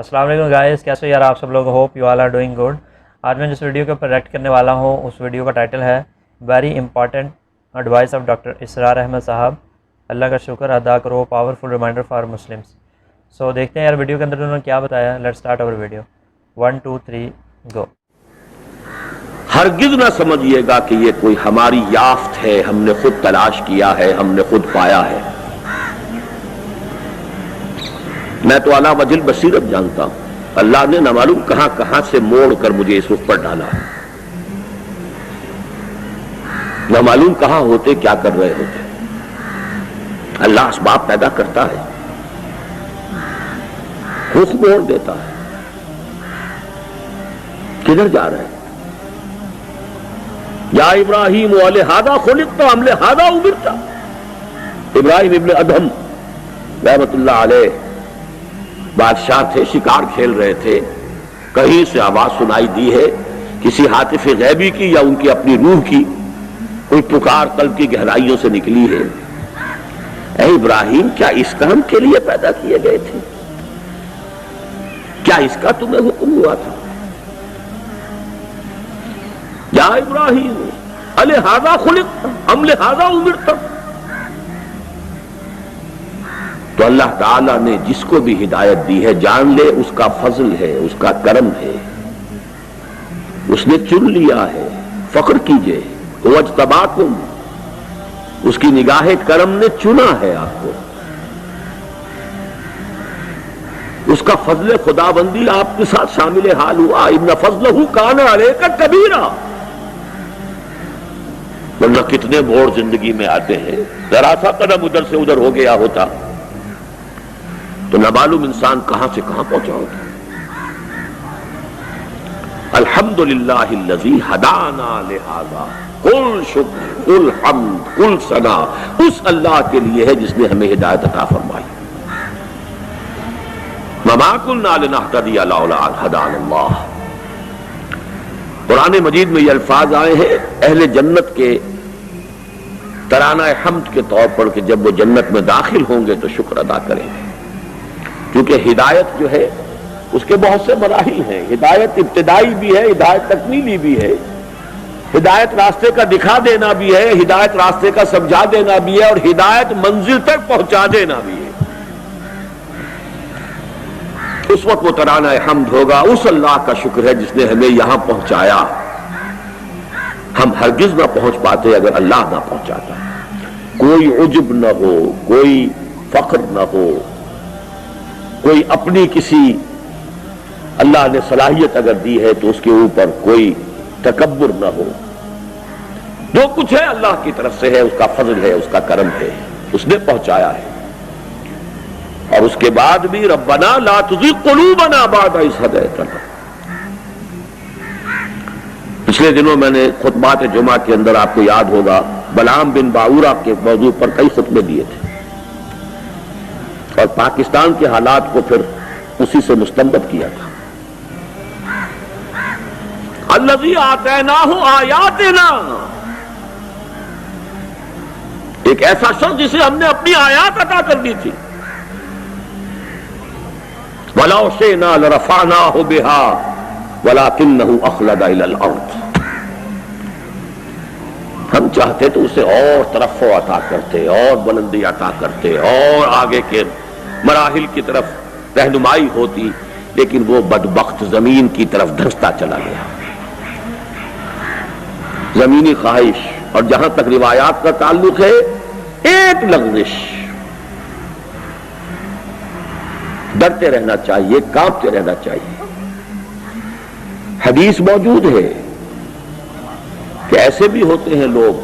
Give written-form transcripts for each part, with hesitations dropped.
السلام علیکم گائز، کیسے یار آپ سب لوگ؟ Hope you all are doing good. آج میں جس ویڈیو کے اوپر ریئیکٹ کرنے والا ہوں اس ویڈیو کا ٹائٹل ہے very important advice of doctor Israr Ahmed صاحب۔ اللہ کا شکر ادا کرو، powerful reminder for Muslims. So دیکھتے ہیں یار ویڈیو کے اندر انہوں نے کیا بتایا۔ Let's start over video. 1 2 3 گو۔ ہرگز نہ سمجھیے گا کہ یہ کوئی ہماری یافت ہے، ہم نے خود تلاش کیا ہے، ہم نے خود پایا ہے۔ میں تو اعلیٰ وجل بصیرت جانتا ہوں، اللہ نے نہ معلوم کہاں کہاں سے موڑ کر مجھے اس رخ پر ڈالا ہے، نہ معلوم کہاں ہوتے کیا کر رہے ہوتے۔ اللہ اسباب پیدا کرتا ہے، رخ موڑ دیتا ہے۔ کدھر جا رہے ہیں؟ یا ابراہیم لہذا خلقت ام لہذا امرت۔ ابراہیم ابن ادہم رحمت اللہ علیہ بادشاہ تھے، شکار کھیل رہے تھے، کہیں سے آواز سنائی دی ہے کسی ہاتف غیبی کی یا ان کی اپنی روح کی، کوئی پکار قلب کی گہرائیوں سے نکلی ہے، اے ابراہیم کیا اس کام کے لیے پیدا کیے گئے تھے؟ کیا اس کا تمہیں حکم ہوا تھا؟ یا ابراہیم لہذا خلقت ام لہذا امرت۔ تو اللہ تعالیٰ نے جس کو بھی ہدایت دی ہے جان لے اس کا فضل ہے، اس کا کرم ہے، اس نے چن لیا ہے۔ فخر کیجئے، هو اجتباکم، اس کی نگاہ کرم نے چنا ہے آپ کو، اس کا فضل خداوندی آپ کے ساتھ شامل حال ہوا۔ ان فضلہ کان علیک کبیرا، ورنہ کتنے موڑ زندگی میں آتے ہیں، ذرا سا قدم ادھر سے ادھر ہو گیا ہوتا تو نہ معلوم انسان کہاں سے کہاں پہنچا ہوتا۔ الحمدللہ الذی ہدانا لہذا، کل شکر کل حمد کل ثنا اس اللہ کے لیے ہے جس نے ہمیں ہدایت عطا فرمائی۔ وما کنا لنہتدی لولا ان ہدانا اللہ۔ قرآن مجید میں یہ الفاظ آئے ہیں اہل جنت کے ترانہ حمد کے طور پر کہ جب وہ جنت میں داخل ہوں گے تو شکر ادا کریں گے، کیونکہ ہدایت جو ہے اس کے بہت سے مراحل ہیں۔ ہدایت ابتدائی بھی ہے، ہدایت تکمیلی بھی ہے، ہدایت راستے کا دکھا دینا بھی ہے، ہدایت راستے کا سمجھا دینا بھی ہے، اور ہدایت منزل تک پہنچا دینا بھی ہے۔ اس وقت وہ ترانہ حمد ہوگا، اس اللہ کا شکر ہے جس نے ہمیں یہاں پہنچایا، ہم ہرگز نہ پہنچ پاتے اگر اللہ نہ پہنچاتا۔ کوئی عجب نہ ہو، کوئی فخر نہ ہو، کوئی اپنی کسی اللہ نے صلاحیت اگر دی ہے تو اس کے اوپر کوئی تکبر نہ ہو۔ جو کچھ ہے اللہ کی طرف سے ہے، اس کا فضل ہے، اس کا کرم ہے، اس نے پہنچایا ہے۔ اور اس کے بعد بھی ربنا لا تزغ قلوبنا بعد اذ ہدیتنا۔ پچھلے دنوں میں نے خطبات جمعہ کے اندر آپ کو یاد ہوگا بلعام بن باعورہ کے موضوع پر کئی خطبے دیے تھے، اور پاکستان کے حالات کو پھر اسی سے مستنبط کیا تھا۔ الذی آتیناہ آیاتنا، ایک ایسا شخص جسے ہم نے اپنی آیات عطا کر دی تھی۔ وَلَوْ شِئْنَا لَرَفَعْنَاهُ بِهَا وَلَكِنَّهُ أَخْلَدَ إِلَى الْأَرْضِ۔ ہم چاہتے تو اسے اور ترفع عطا کرتے، اور بلندی عطا کرتے، اور آگے کے مراحل کی طرف رہنمائی ہوتی، لیکن وہ بدبخت زمین کی طرف دھنستا چلا گیا۔ زمینی خواہش، اور جہاں تک روایات کا تعلق ہے ایک لغزش، ڈرتے رہنا چاہیے، کانپتے رہنا چاہیے۔ حدیث موجود ہے کہ ایسے بھی ہوتے ہیں لوگ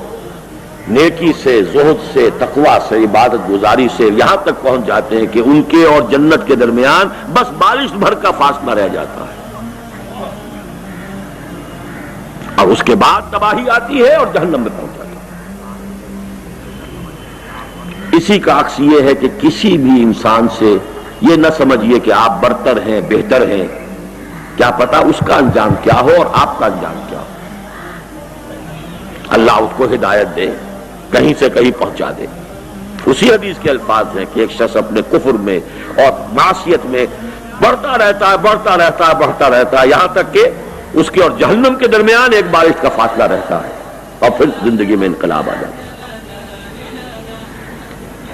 نیکی سے، زہد سے، تقوی سے، عبادت گزاری سے یہاں تک پہنچ جاتے ہیں کہ ان کے اور جنت کے درمیان بس بارش بھر کا فاصلہ رہ جاتا ہے، اور اس کے بعد تباہی آتی ہے اور جہنم میں پہنچ جاتا ہے۔ اسی کا عکس یہ ہے کہ کسی بھی انسان سے یہ نہ سمجھیے کہ آپ برتر ہیں، بہتر ہیں، کیا پتا اس کا انجام کیا ہو اور آپ کا انجام کیا ہو۔ اللہ اس کو ہدایت دے، کہیں سے کہیں پہنچا دے۔ اسی حدیث کے الفاظ ہیں کہ ایک شخص اپنے کفر میں اور معصیت میں بڑھتا رہتا ہے بڑھتا رہتا ہے بڑھتا رہتا ہے، یہاں تک کہ اس کے اور جہنم کے درمیان ایک بارش کا فاصلہ رہتا ہے، اور پھر زندگی میں انقلاب آ جاتا ہے۔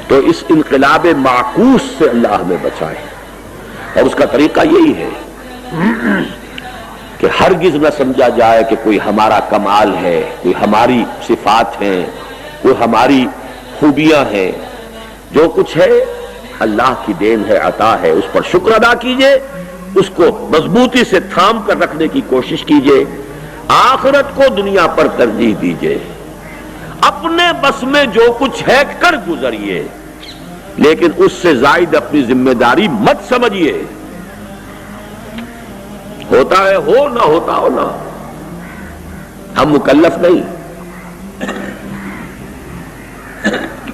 تو اس انقلاب معکوس سے اللہ ہمیں بچائے، اور اس کا طریقہ یہی ہے کہ ہرگز نہ سمجھا جائے کہ کوئی ہمارا کمال ہے، کوئی ہماری صفات ہیں، کوئی ہماری خوبیاں ہیں۔ جو کچھ ہے اللہ کی دین ہے، عطا ہے، اس پر شکر ادا کیجئے، اس کو مضبوطی سے تھام کر رکھنے کی کوشش کیجئے، آخرت کو دنیا پر ترجیح دیجئے، اپنے بس میں جو کچھ ہے کر گزریے، لیکن اس سے زائد اپنی ذمہ داری مت سمجھیے۔ ہوتا ہے ہو، نہ ہوتا ہو نہ، ہم مکلف نہیں،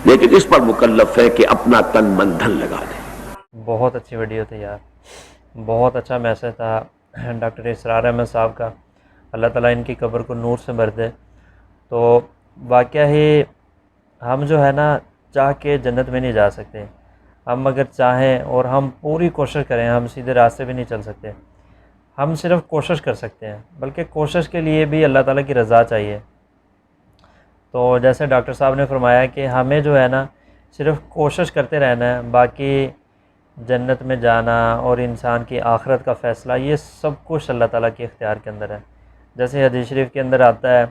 لیکن اس پر مکلف ہے کہ اپنا تن من دھن لگا دے۔ بہت اچھی ویڈیو تھی یار، بہت اچھا میسج تھا ڈاکٹر اسرار احمد صاحب کا، اللہ تعالیٰ ان کی قبر کو نور سے بھر دے۔ تو واقعہ ہی ہم جو ہے نا چاہ کے جنت میں نہیں جا سکتے، ہم اگر چاہیں اور ہم پوری کوشش کریں ہم سیدھے راستے پہ نہیں چل سکتے، ہم صرف کوشش کر سکتے ہیں، بلکہ کوشش کے لیے بھی اللہ تعالیٰ کی رضا چاہیے۔ تو جیسے ڈاکٹر صاحب نے فرمایا کہ ہمیں جو ہے نا صرف کوشش کرتے رہنا ہے، باقی جنت میں جانا اور انسان کی آخرت کا فیصلہ یہ سب کچھ اللہ تعالیٰ کے اختیار کے اندر ہے۔ جیسے حدیث شریف کے اندر آتا ہے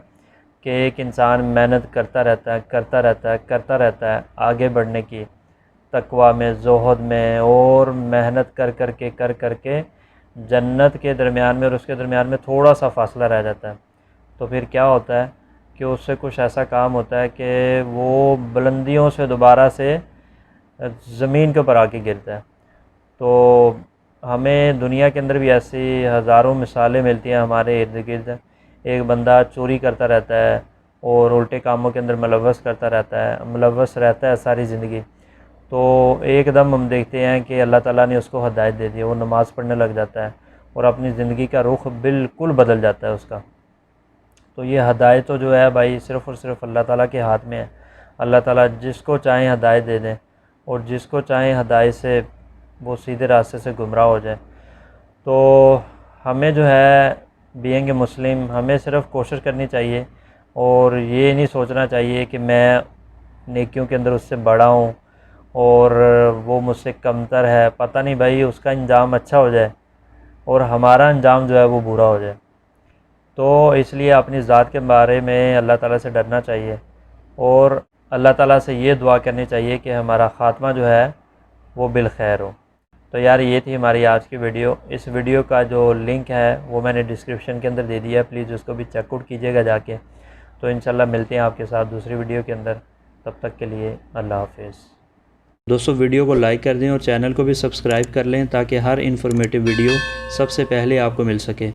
کہ ایک انسان محنت کرتا رہتا ہے آگے بڑھنے کی، تقویٰ میں، زہد میں، اور محنت کر کے جنت کے درمیان میں اور اس کے درمیان میں تھوڑا سا فاصلہ رہ جاتا ہے، تو پھر کیا ہوتا ہے کہ اس سے کچھ ایسا کام ہوتا ہے کہ وہ بلندیوں سے دوبارہ سے زمین کے اوپر آ کے گرتا ہے۔ تو ہمیں دنیا کے اندر بھی ایسی ہزاروں مثالیں ملتی ہیں ہمارے ارد گرد۔ ایک بندہ چوری کرتا رہتا ہے اور الٹے کاموں کے اندر ملوث رہتا ہے ساری زندگی، تو ایک دم ہم دیکھتے ہیں کہ اللہ تعالیٰ نے اس کو ہدایت دے دی، وہ نماز پڑھنے لگ جاتا ہے اور اپنی زندگی کا رخ بالکل بدل جاتا ہے اس کا۔ تو یہ ہدایت تو جو ہے بھائی صرف اور صرف اللہ تعالیٰ کے ہاتھ میں ہے۔ اللہ تعالیٰ جس کو چاہیں ہدایت دے دیں، اور جس کو چاہیں ہدایت سے وہ سیدھے راستے سے گمراہ ہو جائے۔ تو ہمیں جو ہے بینگ اے مسلم ہمیں صرف کوشش کرنی چاہیے، اور یہ نہیں سوچنا چاہیے کہ میں نیکیوں کے اندر اس سے بڑا ہوں اور وہ مجھ سے کمتر ہے، پتہ نہیں بھائی اس کا انجام اچھا ہو جائے اور ہمارا انجام جو ہے وہ برا ہو جائے۔ تو اس لیے اپنی ذات کے بارے میں اللہ تعالیٰ سے ڈرنا چاہیے، اور اللہ تعالیٰ سے یہ دعا کرنی چاہیے کہ ہمارا خاتمہ جو ہے وہ بالخیر ہو۔ تو یار یہ تھی ہماری آج کی ویڈیو۔ اس ویڈیو کا جو لنک ہے وہ میں نے ڈسکرپشن کے اندر دے دیا ہے، پلیز اس کو بھی چیک آؤٹ کیجیے گا جا کے۔ تو انشاءاللہ ملتے ہیں آپ کے ساتھ دوسری ویڈیو کے اندر، تب تک کے لیے اللہ حافظ۔ دوستو ویڈیو کو لائک کر دیں اور چینل کو بھی سبسکرائب کر لیں تاکہ ہر انفارمیٹیو ویڈیو سب سے پہلے آپ کو مل سکے۔